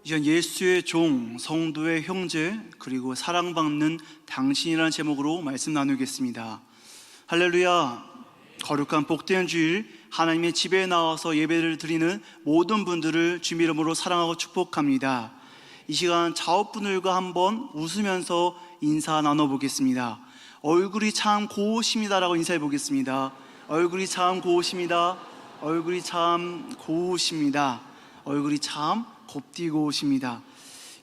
이전 예수의 종, 성도의 형제, 그리고 사랑받는 당신이라는 제목으로 말씀 나누겠습니다. 할렐루야. 거룩한 복된 주일, 하나님의 집에 나와서 예배를 드리는 모든 분들을 주님 이름으로 사랑하고 축복합니다. 이 시간 자업분들과 한번 웃으면서 인사 나눠보겠습니다. 얼굴이 참 고우십니다라고 인사해 보겠습니다. 얼굴이 참 고우십니다. 얼굴이 참 고우십니다. 얼굴이 참 곱디고 오십니다.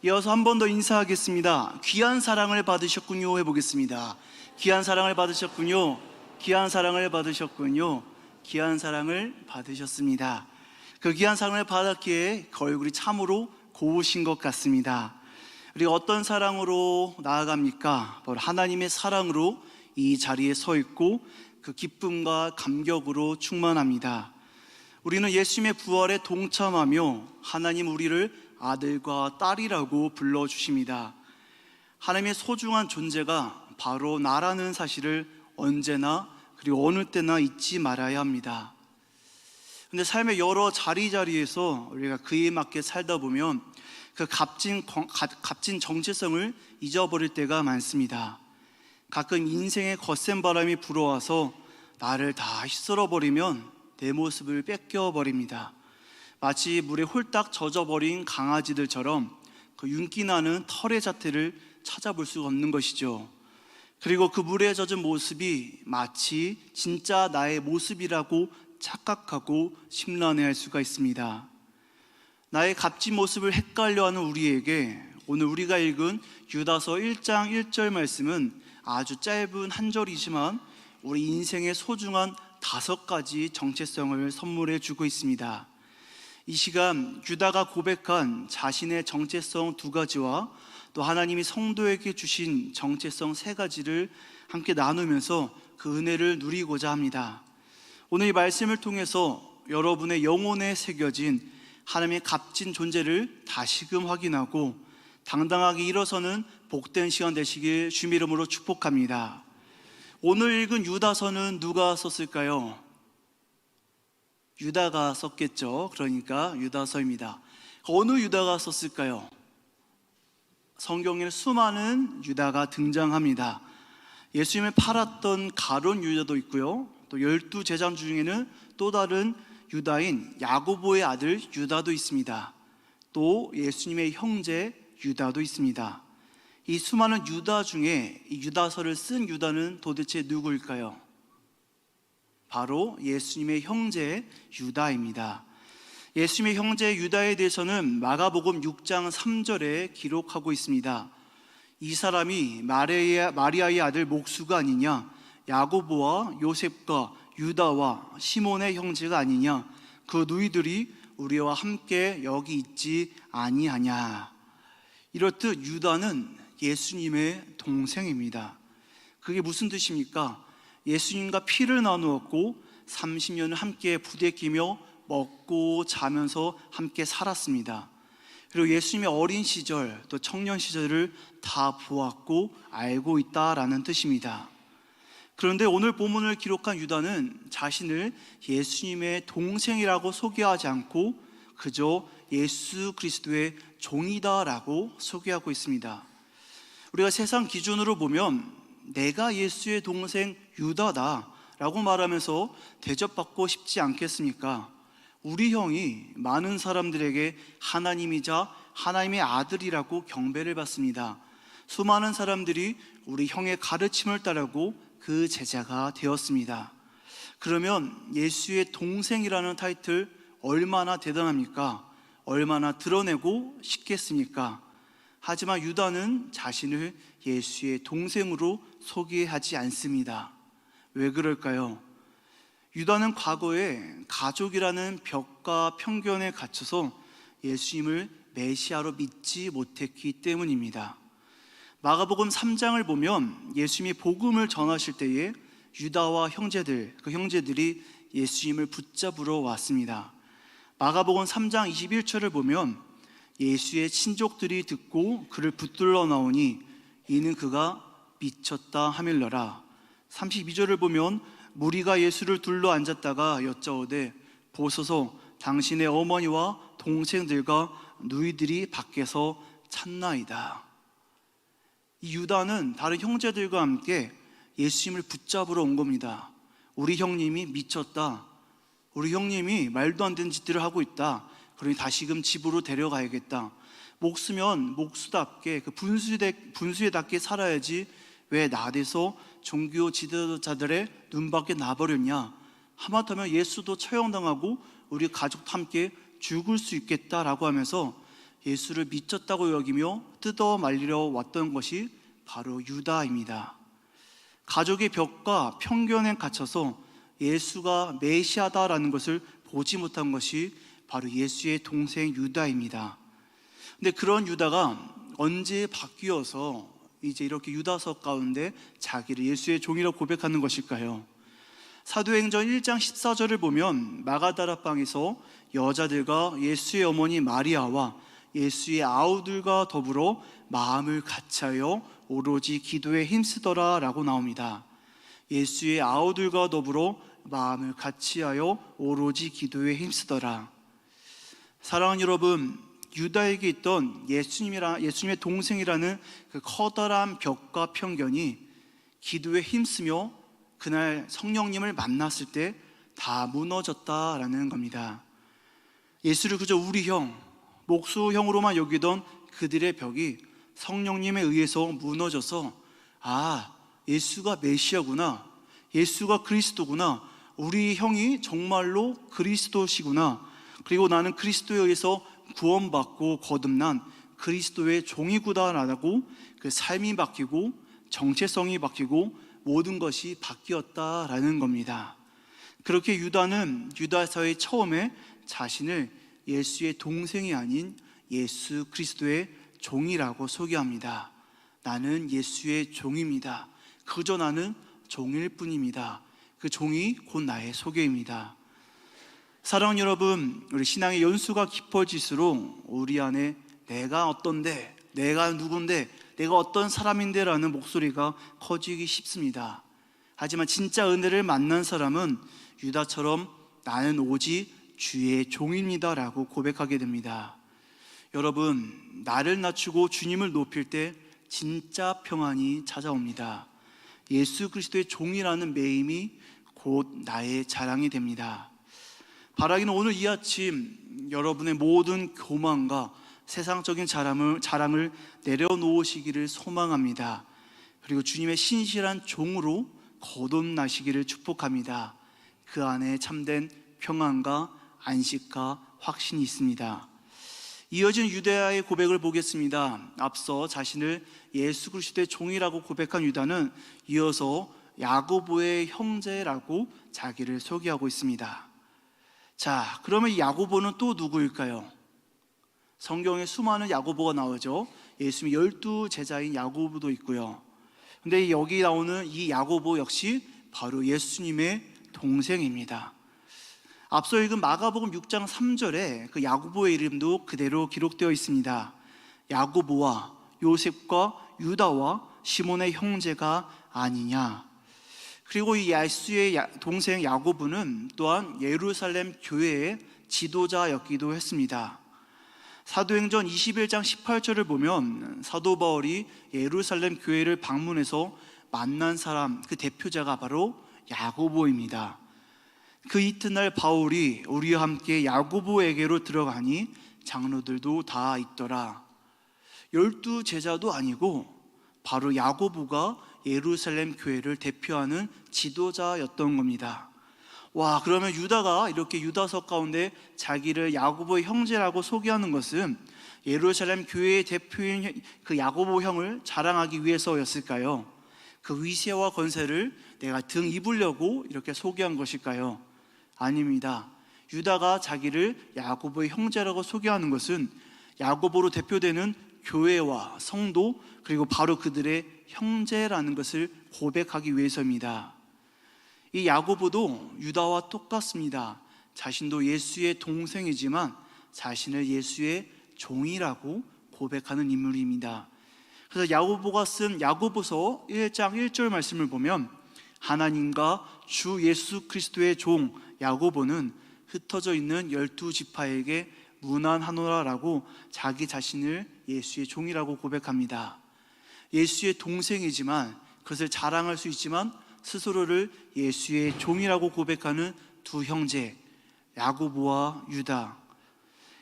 이어서 한 번 더 인사하겠습니다. 귀한 사랑을 받으셨군요 해보겠습니다. 귀한 사랑을 받으셨군요. 귀한 사랑을 받으셨군요. 귀한 사랑을 받으셨습니다. 그 귀한 사랑을 받았기에 그 얼굴이 참으로 고우신 것 같습니다. 우리가 어떤 사랑으로 나아갑니까? 바로 하나님의 사랑으로 이 자리에 서 있고 그 기쁨과 감격으로 충만합니다. 우리는 예수님의 부활에 동참하며 하나님 우리를 아들과 딸이라고 불러주십니다. 하나님의 소중한 존재가 바로 나라는 사실을 언제나 그리고 어느 때나 잊지 말아야 합니다. 그런데 삶의 여러 자리자리에서 우리가 그에 맞게 살다 보면 그 값진 정체성을 잊어버릴 때가 많습니다. 가끔 인생의 거센 바람이 불어와서 나를 다 휩쓸어버리면 내 모습을 뺏겨버립니다. 마치 물에 홀딱 젖어버린 강아지들처럼 그 윤기나는 털의 자태를 찾아볼 수가 없는 것이죠. 그리고 그 물에 젖은 모습이 마치 진짜 나의 모습이라고 착각하고 심란해할 수가 있습니다. 나의 값진 모습을 헷갈려하는 우리에게 오늘 우리가 읽은 유다서 1장 1절 말씀은 아주 짧은 한 절이지만 우리 인생의 소중한 5가지 정체성을 선물해 주고 있습니다. 이 시간 유다가 고백한 자신의 정체성 2가지와 또 하나님이 성도에게 주신 정체성 3가지를 함께 나누면서 그 은혜를 누리고자 합니다. 오늘 이 말씀을 통해서 여러분의 영혼에 새겨진 하나님의 값진 존재를 다시금 확인하고 당당하게 일어서는 복된 시간 되시길 주님 이름으로 축복합니다. 오늘 읽은 유다서는 누가 썼을까요? 유다가 썼겠죠. 그러니까 유다서입니다. 어느 유다가 썼을까요? 성경에는 수많은 유다가 등장합니다. 예수님을 팔았던 가룟 유다도 있고요, 또 12제자 중에는 또 다른 유다인 야고보의 아들 유다도 있습니다. 또 예수님의 형제 유다도 있습니다. 이 수많은 유다 중에 이 유다서를 쓴 유다는 도대체 누구일까요? 바로 예수님의 형제 유다입니다. 예수님의 형제 유다에 대해서는 마가복음 6장 3절에 기록하고 있습니다. 이 사람이 마리아의 아들 목수가 아니냐, 야고보와 요셉과 유다와 시몬의 형제가 아니냐, 그 누이들이 우리와 함께 여기 있지 아니하냐. 이렇듯 유다는 예수님의 동생입니다. 그게 무슨 뜻입니까? 예수님과 피를 나누었고 30년을 함께 부대끼며 먹고 자면서 함께 살았습니다. 그리고 예수님의 어린 시절 또 청년 시절을 다 보았고 알고 있다라는 뜻입니다. 그런데 오늘 본문을 기록한 유다는 자신을 예수님의 동생이라고 소개하지 않고 그저 예수 그리스도의 종이다라고 소개하고 있습니다. 우리가 세상 기준으로 보면 내가 예수의 동생 유다다 라고 말하면서 대접받고 싶지 않겠습니까? 우리 형이 많은 사람들에게 하나님이자 하나님의 아들이라고 경배를 받습니다. 수많은 사람들이 우리 형의 가르침을 따르고 그 제자가 되었습니다. 그러면 예수의 동생이라는 타이틀 얼마나 대단합니까? 얼마나 드러내고 싶겠습니까? 하지만 유다는 자신을 예수의 동생으로 소개하지 않습니다. 왜 그럴까요? 유다는 과거에 가족이라는 벽과 편견에 갇혀서 예수님을 메시아로 믿지 못했기 때문입니다. 마가복음 3장을 보면 예수님이 복음을 전하실 때에 유다와 그 형제들이 예수님을 붙잡으러 왔습니다. 마가복음 3장 21절을 보면 예수의 친족들이 듣고 그를 붙들러 나오니 이는 그가 미쳤다 하밀러라. 32절을 보면 무리가 예수를 둘러 앉았다가 여짜오되 보소서 당신의 어머니와 동생들과 누이들이 밖에서 찾나이다. 이 유다는 다른 형제들과 함께 예수님을 붙잡으러 온 겁니다. 우리 형님이 미쳤다, 우리 형님이 말도 안 되는 짓들을 하고 있다, 그러니 다시금 집으로 데려가야겠다. 목수면 목수답게 그 분수에답게 살아야지 왜 나대서 종교 지도자들의 눈밖에 나버렸냐. 하마터면 예수도 처형당하고 우리 가족도 함께 죽을 수 있겠다라고 하면서 예수를 미쳤다고 여기며 뜯어 말리려 왔던 것이 바로 유다입니다. 가족의 벽과 편견에 갇혀서 예수가 메시아다라는 것을 보지 못한 것이 바로 예수의 동생 유다입니다. 근데 그런 유다가 언제 바뀌어서 이제 이렇게 유다서 가운데 자기를 예수의 종이라고 고백하는 것일까요? 사도행전 1장 14절을 보면 마가다라 방에서 여자들과 예수의 어머니 마리아와 예수의 아우들과 더불어 마음을 같이하여 오로지 기도에 힘쓰더라 라고 나옵니다. 예수의 아우들과 더불어 마음을 같이하여 오로지 기도에 힘쓰더라. 사랑하는 여러분, 유다에게 있던 예수님의 동생이라는 그 커다란 벽과 편견이 기도에 힘쓰며 그날 성령님을 만났을 때 다 무너졌다라는 겁니다. 예수를 그저 우리 형, 목수 형으로만 여기던 그들의 벽이 성령님에 의해서 무너져서 아, 예수가 메시아구나, 예수가 그리스도구나, 우리 형이 정말로 그리스도시구나, 그리고 나는 그리스도에 의해서 구원받고 거듭난 그리스도의 종이구나라고 그 삶이 바뀌고 정체성이 바뀌고 모든 것이 바뀌었다라는 겁니다. 그렇게 유다는 유다서의 처음에 자신을 예수의 동생이 아닌 예수 그리스도의 종이라고 소개합니다. 나는 예수의 종입니다. 그저 나는 종일 뿐입니다. 그 종이 곧 나의 소개입니다. 사랑하는 여러분, 우리 신앙의 연수가 깊어질수록 우리 안에 내가 어떤데, 내가 누군데, 내가 어떤 사람인데 라는 목소리가 커지기 쉽습니다. 하지만 진짜 은혜를 만난 사람은 유다처럼 나는 오직 주의 종입니다 라고 고백하게 됩니다. 여러분, 나를 낮추고 주님을 높일 때 진짜 평안이 찾아옵니다. 예수 그리스도의 종이라는 매임이 곧 나의 자랑이 됩니다. 바라기는 오늘 이 아침 여러분의 모든 교만과 세상적인 자랑을 내려놓으시기를 소망합니다. 그리고 주님의 신실한 종으로 거듭나시기를 축복합니다. 그 안에 참된 평안과 안식과 확신이 있습니다. 이어진 유다의 고백을 보겠습니다. 앞서 자신을 예수 그리스도의 종이라고 고백한 유다는 이어서 야고보의 형제라고 자기를 소개하고 있습니다. 자, 그러면 이 야고보는 또 누구일까요? 성경에 수많은 야고보가 나오죠. 예수님의 12제자인 야고보도 있고요. 근데 여기 나오는 이 야고보 역시 바로 예수님의 동생입니다. 앞서 읽은 마가복음 6장 3절에 그 야고보의 이름도 그대로 기록되어 있습니다. 야고보와 요셉과 유다와 시몬의 형제가 아니냐. 그리고 이 예수의 동생 야고보는 또한 예루살렘 교회의 지도자였기도 했습니다. 사도행전 21장 18절을 보면 사도 바울이 예루살렘 교회를 방문해서 만난 사람, 그 대표자가 바로 야고보입니다. 그 이튿날 바울이 우리와 함께 야고보에게로 들어가니 장로들도 다 있더라. 12제자도 아니고 바로 야고보가 예루살렘 교회를 대표하는 지도자였던 겁니다. 와, 그러면 유다가 이렇게 유다서 가운데 자기를 야고보의 형제라고 소개하는 것은 예루살렘 교회의 대표인 그 야고보 형을 자랑하기 위해서였을까요? 그 위세와 권세를 내가 등 입으려고 이렇게 소개한 것일까요? 아닙니다. 유다가 자기를 야고보의 형제라고 소개하는 것은 야고보로 대표되는 교회와 성도, 그리고 바로 그들의 형제라는 것을 고백하기 위해서입니다. 이 야고보도 유다와 똑같습니다. 자신도 예수의 동생이지만 자신을 예수의 종이라고 고백하는 인물입니다. 그래서 야고보가 쓴 야고보서 1장 1절 말씀을 보면 하나님과 주 예수 그리스도의 종 야고보는 흩어져 있는 12지파에게 무난하노라라고 자기 자신을 예수의 종이라고 고백합니다. 예수의 동생이지만, 그것을 자랑할 수 있지만 스스로를 예수의 종이라고 고백하는 두 형제, 야고보와 유다.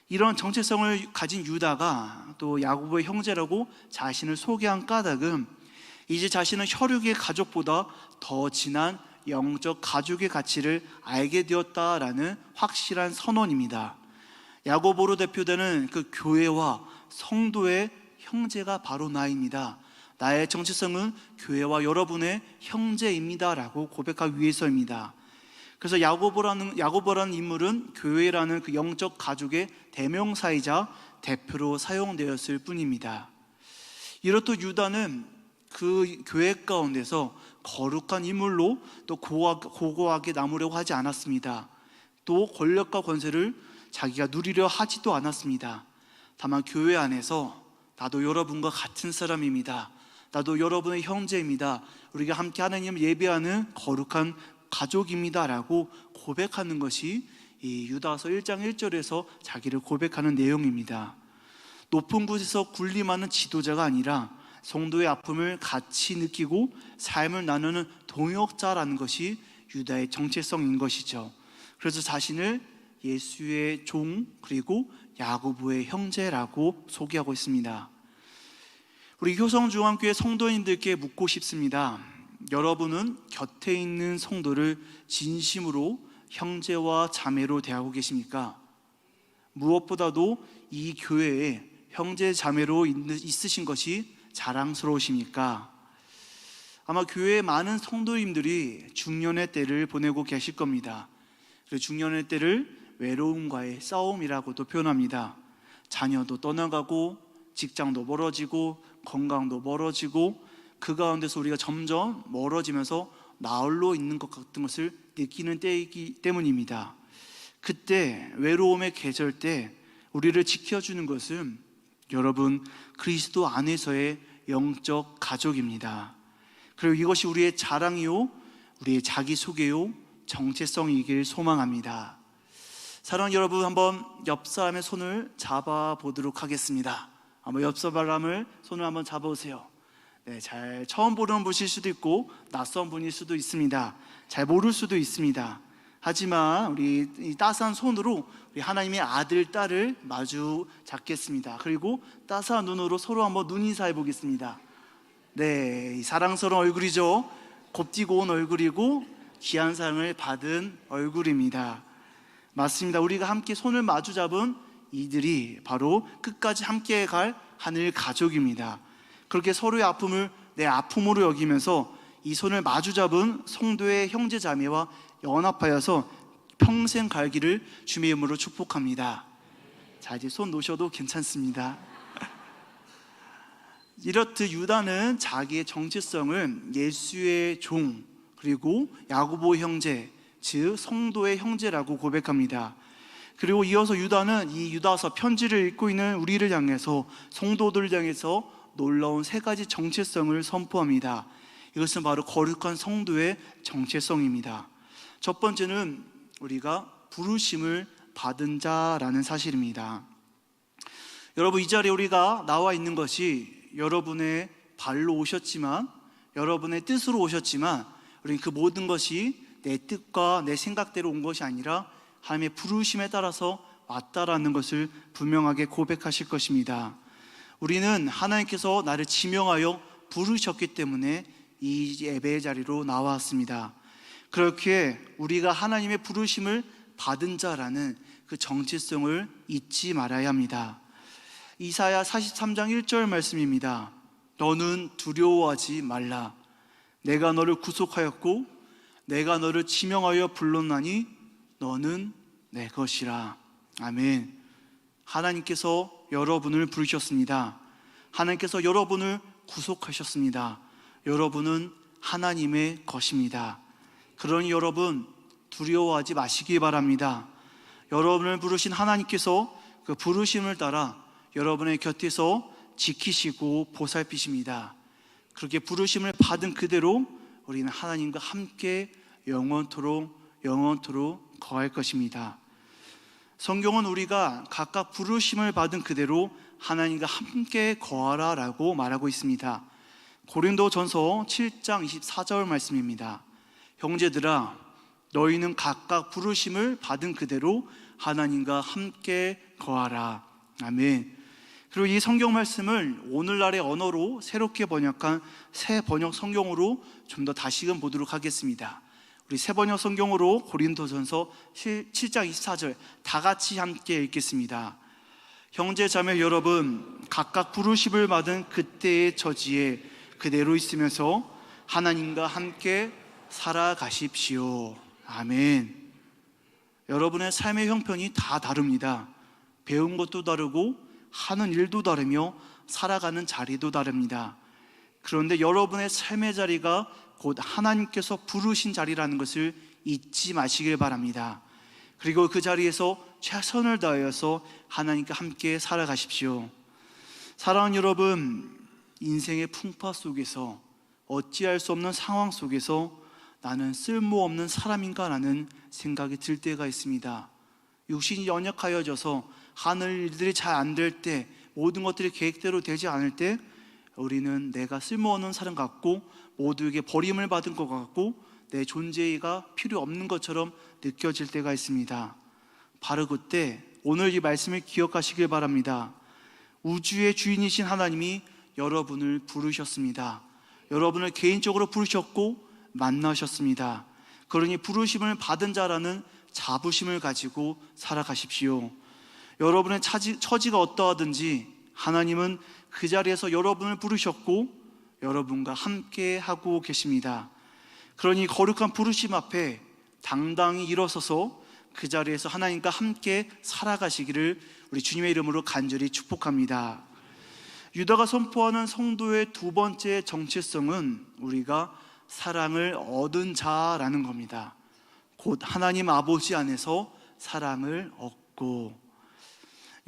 이런 정체성을 가진 유다가 또 야고보의 형제라고 자신을 소개한 까닭은 이제 자신은 혈육의 가족보다 더 진한 영적 가족의 가치를 알게 되었다라는 확실한 선언입니다. 야고보로 대표되는 그 교회와 성도의 형제가 바로 나입니다. 나의 정체성은 교회와 여러분의 형제입니다라고 고백하기 위해서입니다. 그래서 야고보라는 인물은 교회라는 그 영적 가족의 대명사이자 대표로 사용되었을 뿐입니다. 이렇듯 유다는 그 교회 가운데서 거룩한 인물로 또 고고하게 남으려고 하지 않았습니다. 또 권력과 권세를 자기가 누리려 하지도 않았습니다. 다만 교회 안에서 나도 여러분과 같은 사람입니다, 나도 여러분의 형제입니다, 우리가 함께 하나님을 예배하는 거룩한 가족입니다 라고 고백하는 것이 이 유다서 1장 1절에서 자기를 고백하는 내용입니다. 높은 곳에서 군림하는 지도자가 아니라 성도의 아픔을 같이 느끼고 삶을 나누는 동역자라는 것이 유다의 정체성인 것이죠. 그래서 자신을 예수의 종 그리고 야고보의 형제라고 소개하고 있습니다. 우리 효성중앙교회 성도인들께 묻고 싶습니다. 여러분은 곁에 있는 성도를 진심으로 형제와 자매로 대하고 계십니까? 무엇보다도 이 교회에 형제 자매로 있으신 것이 자랑스러우십니까? 아마 교회에 많은 성도님들이 중년의 때를 보내고 계실 겁니다. 그 중년의 때를 외로움과의 싸움이라고도 표현합니다. 자녀도 떠나가고 직장도 멀어지고 건강도 멀어지고 그 가운데서 우리가 점점 멀어지면서 나홀로 있는 것 같은 것을 느끼는 때이기 때문입니다. 그때 외로움의 계절 때 우리를 지켜주는 것은 여러분 그리스도 안에서의 영적 가족입니다. 그리고 이것이 우리의 자랑이요, 우리의 자기소개요, 정체성이길 소망합니다. 사랑하는 여러분, 한번 옆 사람의 손을 잡아보도록 하겠습니다. 한번 옆 사람을 손을 한번 잡아보세요. 네, 잘 처음 보는 분일 수도 있고 낯선 분일 수도 있습니다. 잘 모를 수도 있습니다. 하지만 우리 이 따스한 손으로 우리 하나님의 아들, 딸을 마주 잡겠습니다. 그리고 따스한 눈으로 서로 한번 눈인사해 보겠습니다. 네, 이 사랑스러운 얼굴이죠. 곱디고 온 얼굴이고 귀한 사랑을 받은 얼굴입니다. 맞습니다. 우리가 함께 손을 마주 잡은 이들이 바로 끝까지 함께 갈 하늘 가족입니다. 그렇게 서로의 아픔을 내 아픔으로 여기면서 이 손을 마주 잡은 성도의 형제 자매와 연합하여서 평생 갈기를 주님의 이름으로 축복합니다. 자, 이제 손 놓으셔도 괜찮습니다. 이렇듯 유다는 자기의 정체성을 예수의 종 그리고 야고보 형제, 즉 성도의 형제라고 고백합니다. 그리고 이어서 유다는 이 유다서 편지를 읽고 있는 우리를 향해서, 성도들을 향해서 놀라운 세 가지 정체성을 선포합니다. 이것은 바로 거룩한 성도의 정체성입니다. 첫 번째는 우리가 부르심을 받은 자라는 사실입니다. 여러분, 이 자리에 우리가 나와 있는 것이 여러분의 발로 오셨지만, 여러분의 뜻으로 오셨지만, 우리는 그 모든 것이 내 뜻과 내 생각대로 온 것이 아니라 하나님의 부르심에 따라서 왔다라는 것을 분명하게 고백하실 것입니다. 우리는 하나님께서 나를 지명하여 부르셨기 때문에 이 예배의 자리로 나왔습니다. 그렇기에 우리가 하나님의 부르심을 받은 자라는 그 정체성을 잊지 말아야 합니다. 이사야 43장 1절 말씀입니다. 너는 두려워하지 말라. 내가 너를 구속하였고 내가 너를 지명하여 불렀나니 너는 내 것이라. 아멘. 하나님께서 여러분을 부르셨습니다. 하나님께서 여러분을 구속하셨습니다. 여러분은 하나님의 것입니다. 그러니 여러분 두려워하지 마시기 바랍니다. 여러분을 부르신 하나님께서 그 부르심을 따라 여러분의 곁에서 지키시고 보살피십니다. 그렇게 부르심을 받은 그대로 우리는 하나님과 함께 영원토록 거할 것입니다. 성경은 우리가 각각 부르심을 받은 그대로 하나님과 함께 거하라 라고 말하고 있습니다. 고린도전서 7장 24절 말씀입니다. 형제들아, 너희는 각각 부르심을 받은 그대로 하나님과 함께 거하라. 아멘. 그리고 이 성경 말씀을 오늘날의 언어로 새롭게 번역한 새 번역 성경으로 좀 더 다시금 보도록 하겠습니다. 우리 새 번역 성경으로 고린도전서 7장 24절 다 같이 함께 읽겠습니다. 형제 자매 여러분, 각각 부르심을 받은 그때의 처지에 그대로 있으면서 하나님과 함께 살아가십시오. 아멘. 여러분의 삶의 형편이 다 다릅니다. 배운 것도 다르고 하는 일도 다르며 살아가는 자리도 다릅니다. 그런데 여러분의 삶의 자리가 곧 하나님께서 부르신 자리라는 것을 잊지 마시길 바랍니다. 그리고 그 자리에서 최선을 다하여서 하나님과 함께 살아가십시오. 사랑하는 여러분, 인생의 풍파 속에서 어찌할 수 없는 상황 속에서 나는 쓸모없는 사람인가 라는 생각이 들 때가 있습니다. 육신이 연약하여져서 하늘 일들이 잘 안 될 때, 모든 것들이 계획대로 되지 않을 때 우리는 내가 쓸모없는 사람 같고 모두에게 버림을 받은 것 같고 내 존재가 필요 없는 것처럼 느껴질 때가 있습니다. 바로 그때 오늘 이 말씀을 기억하시길 바랍니다. 우주의 주인이신 하나님이 여러분을 부르셨습니다. 여러분을 개인적으로 부르셨고 만나셨습니다. 그러니 부르심을 받은 자라는 자부심을 가지고 살아가십시오. 여러분의 처지가 어떠하든지 하나님은 그 자리에서 여러분을 부르셨고 여러분과 함께 하고 계십니다. 그러니 거룩한 부르심 앞에 당당히 일어서서 그 자리에서 하나님과 함께 살아가시기를 우리 주님의 이름으로 간절히 축복합니다. 유다가 선포하는 성도의 두 번째 정체성은 우리가 사랑을 얻은 자라는 겁니다. 곧 하나님 아버지 안에서 사랑을 얻고,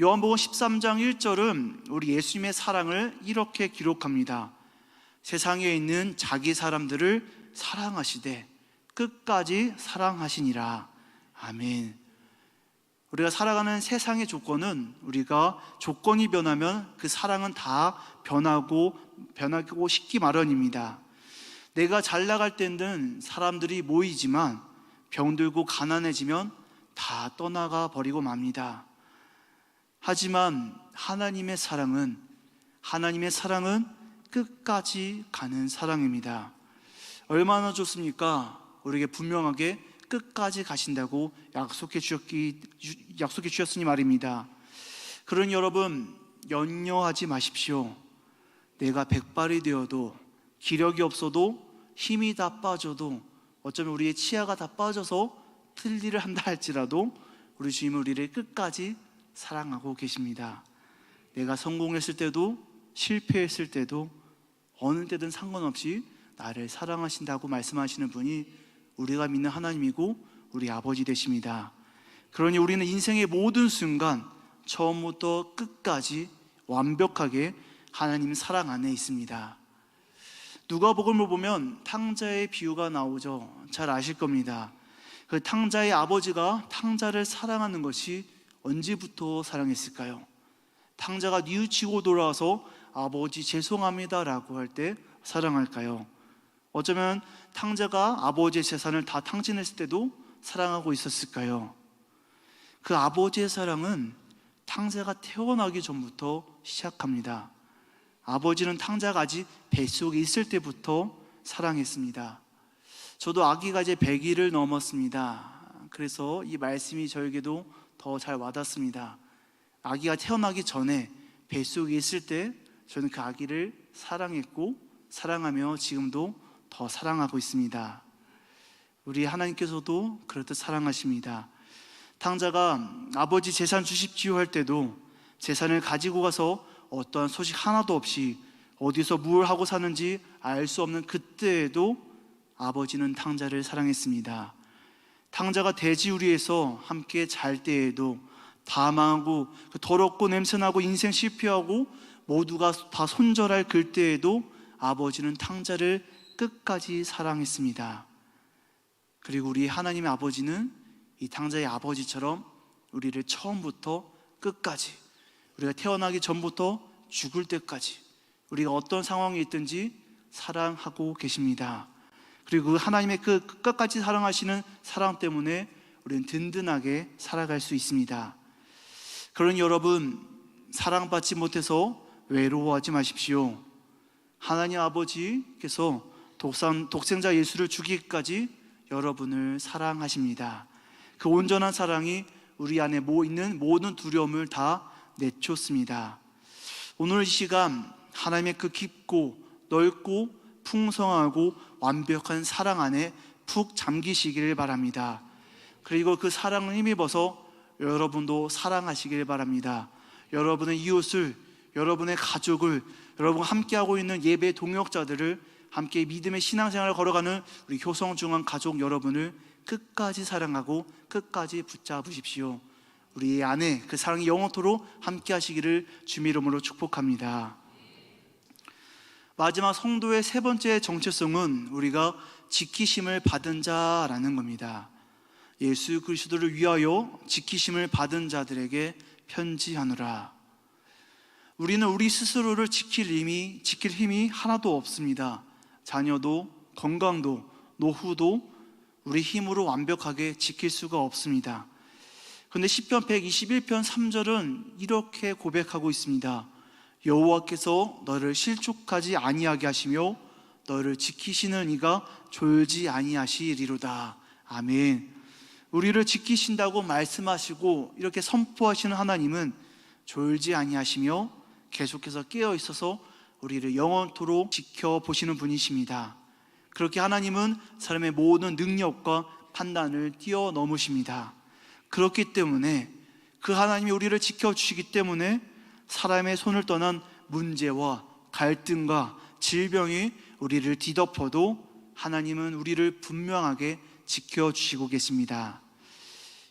요한복음 13장 1절은 우리 예수님의 사랑을 이렇게 기록합니다. 세상에 있는 자기 사람들을 사랑하시되 끝까지 사랑하시니라. 아멘. 우리가 살아가는 세상의 조건은 우리가 조건이 변하면 그 사랑은 다 변하고 식기 마련입니다. 내가 잘 나갈 때는 사람들이 모이지만 병들고 가난해지면 다 떠나가 버리고 맙니다. 하지만 하나님의 사랑은 끝까지 가는 사랑입니다. 얼마나 좋습니까? 우리에게 분명하게 끝까지 가신다고 약속해 주셨으니 말입니다. 그러니 여러분, 염려하지 마십시오. 내가 백발이 되어도, 기력이 없어도, 힘이 다 빠져도, 어쩌면 우리의 치아가 다 빠져서 틀 일을 한다 할지라도 우리 주님은 우리를 끝까지 사랑하고 계십니다. 내가 성공했을 때도 실패했을 때도 어느 때든 상관없이 나를 사랑하신다고 말씀하시는 분이 우리가 믿는 하나님이고 우리 아버지 되십니다. 그러니 우리는 인생의 모든 순간 처음부터 끝까지 완벽하게 하나님 사랑 안에 있습니다. 누가복음을 보면 탕자의 비유가 나오죠. 잘 아실 겁니다. 그 탕자의 아버지가 탕자를 사랑하는 것이 언제부터 사랑했을까요? 탕자가 뉘우치고 돌아와서 아버지 죄송합니다 라고 할 때 사랑할까요? 어쩌면 탕자가 아버지의 재산을 다 탕진했을 때도 사랑하고 있었을까요? 그 아버지의 사랑은 탕자가 태어나기 전부터 시작합니다. 아버지는 탕자가 아직 뱃속에 있을 때부터 사랑했습니다. 저도 아기가 이제 100일을 넘었습니다. 그래서 이 말씀이 저에게도 더 잘 와닿습니다. 아기가 태어나기 전에 뱃속에 있을 때 저는 그 아기를 사랑했고 사랑하며 지금도 더 사랑하고 있습니다. 우리 하나님께서도 그렇듯 사랑하십니다. 탕자가 아버지 재산 주십시오 할 때도 재산을 가지고 가서 어떠한 소식 하나도 없이 어디서 뭘 하고 사는지 알 수 없는 그때에도 아버지는 탕자를 사랑했습니다. 탕자가 돼지우리에서 함께 잘 때에도 다 망하고 더럽고 냄새나고 인생 실패하고 모두가 다 손절할 그때에도 아버지는 탕자를 끝까지 사랑했습니다. 그리고 우리 하나님의 아버지는 이 탕자의 아버지처럼 우리를 처음부터 끝까지, 우리가 태어나기 전부터 죽을 때까지 우리가 어떤 상황에 있든지 사랑하고 계십니다. 그리고 하나님의 그 끝까지 사랑하시는 사랑 때문에 우리는 든든하게 살아갈 수 있습니다. 그러니 여러분, 사랑받지 못해서 외로워하지 마십시오. 하나님 아버지께서 독생자 예수를 주기까지 여러분을 사랑하십니다. 그 온전한 사랑이 우리 안에 있는 모든 두려움을 다 내쫓습니다. 오늘 이 시간 하나님의 그 깊고 넓고 풍성하고 완벽한 사랑 안에 푹 잠기시기를 바랍니다. 그리고 그 사랑을 힘입어서 여러분도 사랑하시길 바랍니다. 여러분의 이웃을, 여러분의 가족을, 여러분과 함께하고 있는 예배 동역자들을, 함께 믿음의 신앙생활을 걸어가는 우리 효성중앙 가족 여러분을 끝까지 사랑하고 끝까지 붙잡으십시오. 우리 안에 그 사랑이 영원토록 함께 하시기를 주님의 이름으로 축복합니다. 마지막 성도의 세 번째 정체성은 우리가 지키심을 받은 자라는 겁니다. 예수 그리스도를 위하여 지키심을 받은 자들에게 편지하노라. 우리는 우리 스스로를 지킬 힘이 하나도 없습니다. 자녀도, 건강도, 노후도 우리 힘으로 완벽하게 지킬 수가 없습니다. 그런데 시편 121편 3절은 이렇게 고백하고 있습니다. 여호와께서 너를 실족하지 아니하게 하시며 너를 지키시는 이가 졸지 아니하시리로다. 아멘. 우리를 지키신다고 말씀하시고 이렇게 선포하시는 하나님은 졸지 아니하시며 계속해서 깨어 있어서 우리를 영원토록 지켜보시는 분이십니다. 그렇게 하나님은 사람의 모든 능력과 판단을 뛰어넘으십니다. 그렇기 때문에 그 하나님이 우리를 지켜주시기 때문에 사람의 손을 떠난 문제와 갈등과 질병이 우리를 뒤덮어도 하나님은 우리를 분명하게 지켜주시고 계십니다.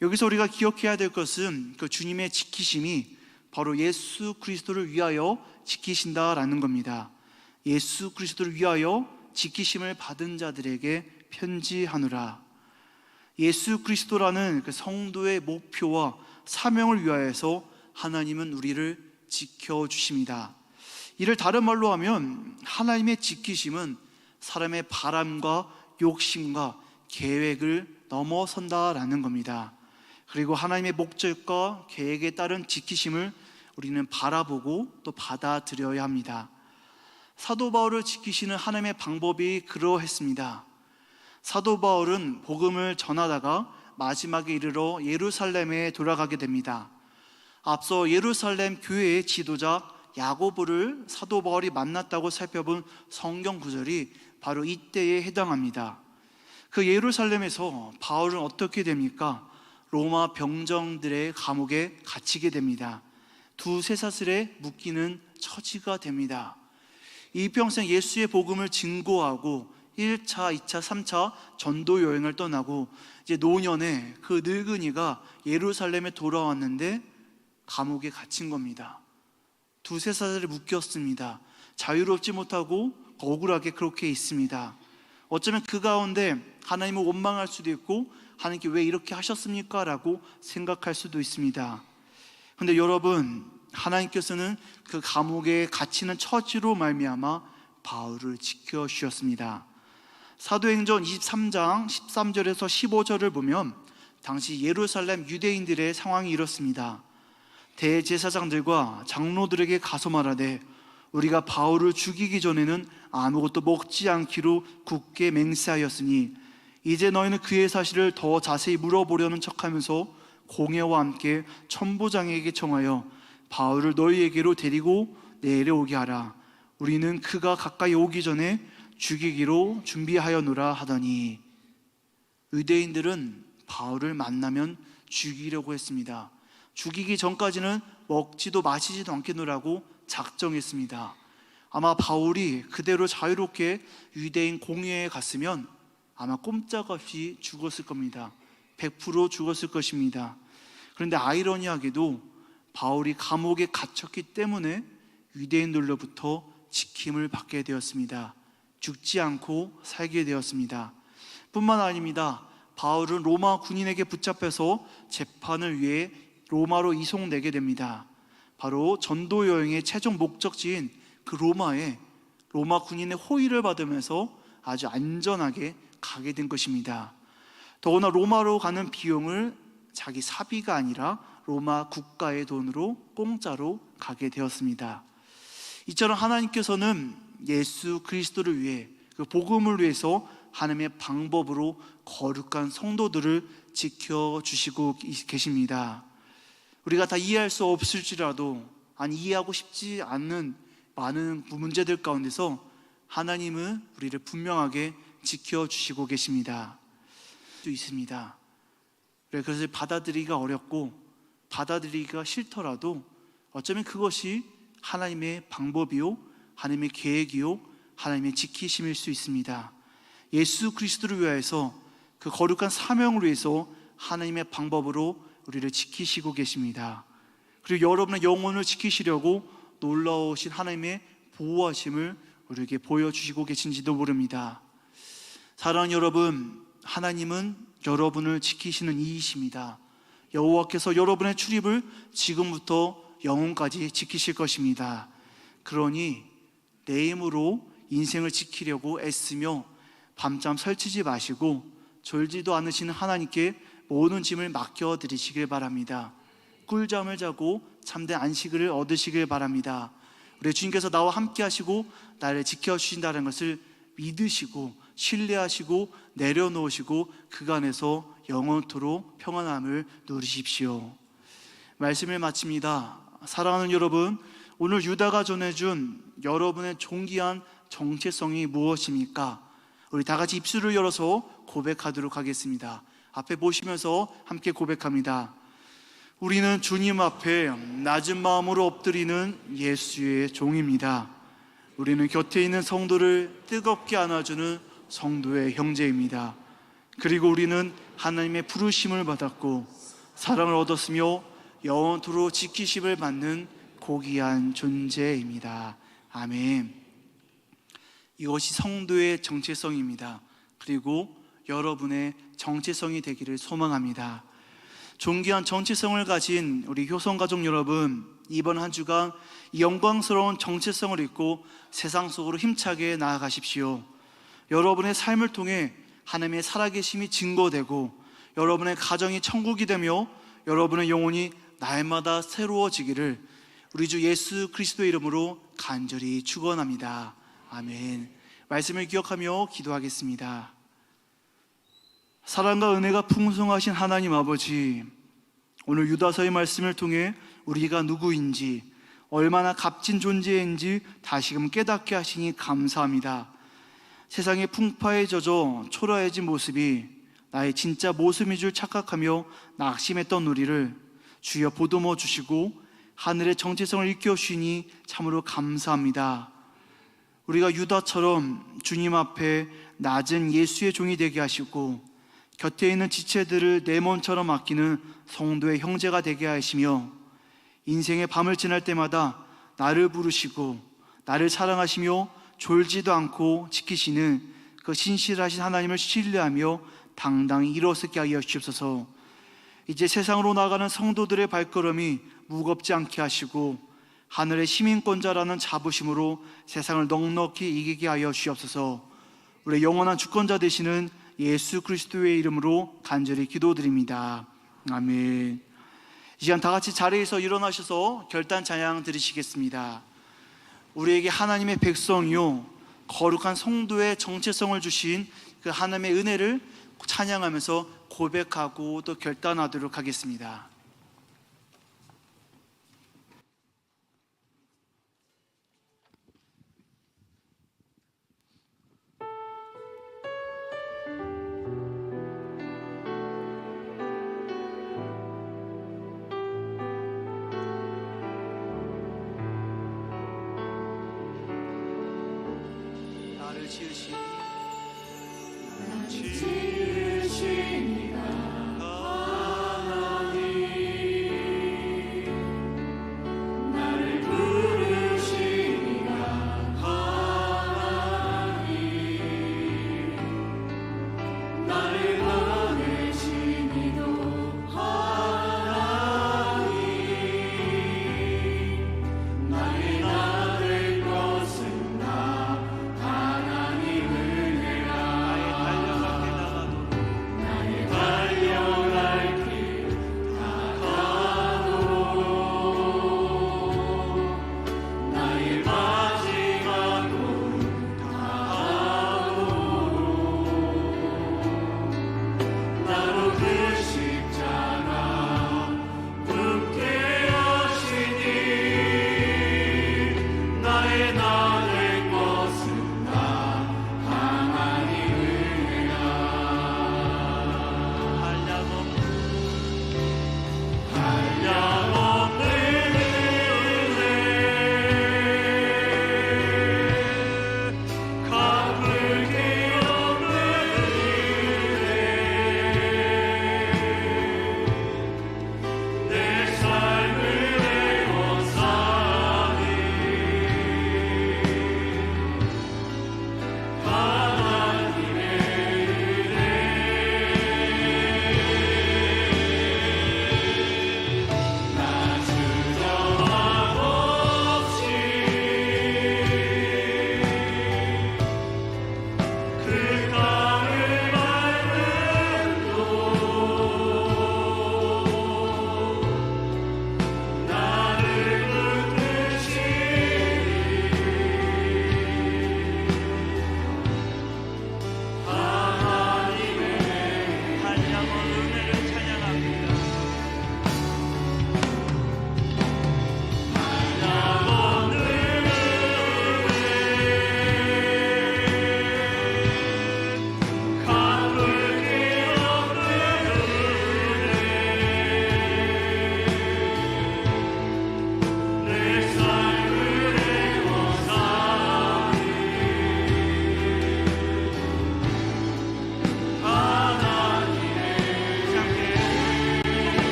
여기서 우리가 기억해야 될 것은 그 주님의 지키심이 바로 예수 그리스도를 위하여 지키신다라는 겁니다. 예수 그리스도를 위하여 지키심을 받은 자들에게 편지하노라. 예수 그리스도라는 그 성도의 목표와 사명을 위하여서 하나님은 우리를 지켜주십니다. 이를 다른 말로 하면 하나님의 지키심은 사람의 바람과 욕심과 계획을 넘어선다라는 겁니다. 그리고 하나님의 목적과 계획에 따른 지키심을 우리는 바라보고 또 받아들여야 합니다. 사도 바울을 지키시는 하나님의 방법이 그러했습니다. 사도 바울은 복음을 전하다가 마지막에 이르러 예루살렘에 돌아가게 됩니다. 앞서 예루살렘 교회의 지도자 야고보를 사도 바울이 만났다고 살펴본 성경 구절이 바로 이때에 해당합니다. 그 예루살렘에서 바울은 어떻게 됩니까? 로마 병정들의 감옥에 갇히게 됩니다. 두세 사슬에 묶이는 처지가 됩니다. 이평생 예수의 복음을 증거하고 1차, 2차, 3차 전도 여행을 떠나고 이제 노년에 그 늙은이가 예루살렘에 돌아왔는데 감옥에 갇힌 겁니다. 두세 사슬에 묶였습니다. 자유롭지 못하고 억울하게 그렇게 있습니다. 어쩌면 그 가운데 하나님을 원망할 수도 있고 하나님께 왜 이렇게 하셨습니까? 라고 생각할 수도 있습니다. 그런데 여러분, 하나님께서는 그 감옥에 갇히는 처지로 말미암아 바울을 지켜주셨습니다. 사도행전 23장 13절에서 15절을 보면 당시 예루살렘 유대인들의 상황이 이렇습니다. 대제사장들과 장로들에게 가서 말하되 우리가 바울을 죽이기 전에는 아무것도 먹지 않기로 굳게 맹세하였으니 이제 너희는 그의 사실을 더 자세히 물어보려는 척하면서 공회와 함께 천부장에게 청하여 바울을 너희에게로 데리고 내려오게 하라. 우리는 그가 가까이 오기 전에 죽이기로 준비하여노라 하더니, 유대인들은 바울을 만나면 죽이려고 했습니다. 죽이기 전까지는 먹지도 마시지도 않겠노라고 작정했습니다. 아마 바울이 그대로 자유롭게 유대인 공회에 갔으면 아마 꼼짝없이 죽었을 겁니다. 100% 죽었을 것입니다. 그런데 아이러니하게도 바울이 감옥에 갇혔기 때문에 유대인들로부터 지킴을 받게 되었습니다. 죽지 않고 살게 되었습니다. 뿐만 아닙니다. 바울은 로마 군인에게 붙잡혀서 재판을 위해 로마로 이송되게 됩니다. 바로 전도 여행의 최종 목적지인 그 로마에 로마 군인의 호의를 받으면서 아주 안전하게 가게 된 것입니다. 더구나 로마로 가는 비용을 자기 사비가 아니라 로마 국가의 돈으로 공짜로 가게 되었습니다. 이처럼 하나님께서는 예수 그리스도를 위해, 그 복음을 위해서 하나님의 방법으로 거룩한 성도들을 지켜주시고 계십니다. 우리가 다 이해할 수 없을지라도, 아니 이해하고 싶지 않는 많은 문제들 가운데서 하나님은 우리를 분명하게 지켜주시고 계십니다. 또 있습니다. 그래서 받아들이기가 어렵고 받아들이기가 싫더라도 어쩌면 그것이 하나님의 방법이요, 하나님의 계획이요, 하나님의 지키심일 수 있습니다. 예수 그리스도를 위하여서, 그 거룩한 사명을 위해서 하나님의 방법으로 우리를 지키시고 계십니다. 그리고 여러분의 영혼을 지키시려고 놀라우신 하나님의 보호하심을 우리에게 보여주시고 계신지도 모릅니다. 사랑하는 여러분, 하나님은 여러분을 지키시는 이이십니다. 여호와께서 여러분의 출입을 지금부터 영혼까지 지키실 것입니다. 그러니 내 힘으로 인생을 지키려고 애쓰며 밤잠 설치지 마시고 졸지도 않으시는 하나님께 모든 짐을 맡겨드리시길 바랍니다. 꿀잠을 자고 참된 안식을 얻으시길 바랍니다. 우리 주님께서 나와 함께 하시고 나를 지켜주신다는 것을 믿으시고 신뢰하시고 내려놓으시고 그간에서 영원토록 평안함을 누리십시오. 말씀을 마칩니다. 사랑하는 여러분, 오늘 유다가 전해준 여러분의 존귀한 정체성이 무엇입니까? 우리 다 같이 입술을 열어서 고백하도록 하겠습니다. 앞에 보시면서 함께 고백합니다. 우리는 주님 앞에 낮은 마음으로 엎드리는 예수의 종입니다. 우리는 곁에 있는 성도를 뜨겁게 안아주는 성도의 형제입니다. 그리고 우리는 하나님의 부르심을 받았고 사랑을 얻었으며 영원토록 지키심을 받는 고귀한 존재입니다. 아멘. 이것이 성도의 정체성입니다. 그리고 여러분의 정체성이 되기를 소망합니다. 존귀한 정체성을 가진 우리 효성가족 여러분, 이번 한 주간 이 영광스러운 정체성을 잊고 세상 속으로 힘차게 나아가십시오. 여러분의 삶을 통해 하나님의 살아계심이 증거되고 여러분의 가정이 천국이 되며 여러분의 영혼이 날마다 새로워지기를 우리 주 예수 그리스도의 이름으로 간절히 축원합니다. 아멘. 말씀을 기억하며 기도하겠습니다. 사랑과 은혜가 풍성하신 하나님 아버지, 오늘 유다서의 말씀을 통해 우리가 누구인지, 얼마나 값진 존재인지 다시금 깨닫게 하시니 감사합니다. 세상의 풍파에 젖어 초라해진 모습이 나의 진짜 모습인 줄 착각하며 낙심했던 우리를 주여 보듬어 주시고 하늘의 정체성을 일깨우시니 참으로 감사합니다. 우리가 유다처럼 주님 앞에 낮은 예수의 종이 되게 하시고 곁에 있는 지체들을 내 몸처럼 아끼는 성도의 형제가 되게 하시며 인생의 밤을 지날 때마다 나를 부르시고 나를 사랑하시며 졸지도 않고 지키시는 그 신실하신 하나님을 신뢰하며 당당히 일어서게 하여 주옵소서. 이제 세상으로 나가는 성도들의 발걸음이 무겁지 않게 하시고 하늘의 시민권자라는 자부심으로 세상을 넉넉히 이기게 하여 주옵소서. 우리의 영원한 주권자 되시는 예수 그리스도의 이름으로 간절히 기도드립니다. 아멘. 이 시간 다 같이 자리에서 일어나셔서 결단 찬양 드리시겠습니다. 우리에게 하나님의 백성이요 거룩한 성도의 정체성을 주신 그 하나님의 은혜를 찬양하면서 고백하고 또 결단하도록 하겠습니다. 나를 지으신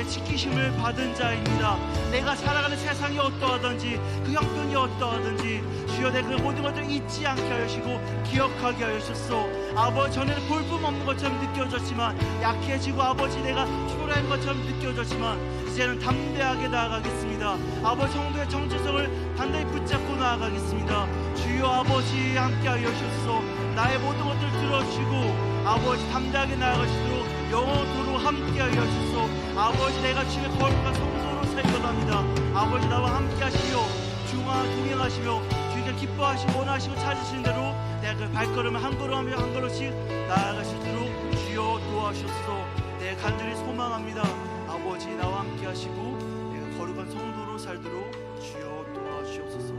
아버지의 지키심을 받은 자입니다. 내가 살아가는 세상이 어떠하든지 그 형편이 어떠하든지 주여 내 그 모든 것들을 잊지 않게 하시고 기억하게 하셨소. 아버지, 전에는 볼품없는 것처럼 느껴졌지만, 약해지고 아버지 내가 초라한 것처럼 느껴졌지만 이제는 담대하게 나아가겠습니다. 아버지, 성도의 정체성을 단단히 붙잡고 나아가겠습니다. 주여 아버지 함께 하여 주소서. 나의 모든 것들을 들어주시고 아버지 담대하게 나아가시도록 영원토록 함께 하여 주소서. 아버지, 내가 주의 거룩한 성도로 살려갑니다. 아버지, 나와 함께 하시며 주와 동행하시며 주께 기뻐하시고 원하시고 찾으시는 대로 내가 그 발걸음을 한 걸음하며 한 걸음씩 나아가시도록 주여 도와주소서. 내 간절히 소망합니다. 아버지, 나와 함께 하시고 내가 거룩한 성도로 살도록 주여 도와주옵소서.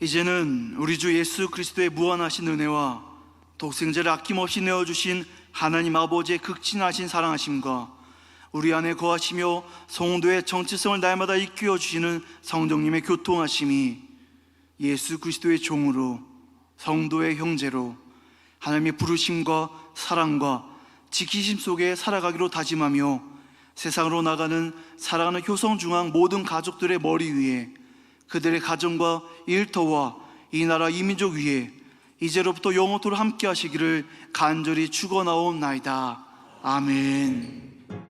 이제는 우리 주 예수 그리스도의 무한하신 은혜와 독생자를 아낌없이 내어주신 하나님 아버지의 극진하신 사랑하심과 우리 안에 거하시며 성도의 정체성을 날마다 이끌어 주시는 성령님의 교통하심이 예수 그리스도의 종으로 성도의 형제로 하나님의 부르심과 사랑과 지키심 속에 살아가기로 다짐하며 세상으로 나가는 사랑하는 효성중앙 모든 가족들의 머리 위에, 그들의 가정과 일터와 이 나라 이 민족 위에 이제로부터 영원토록 함께 하시기를 간절히 축원하옵나이다. 아멘.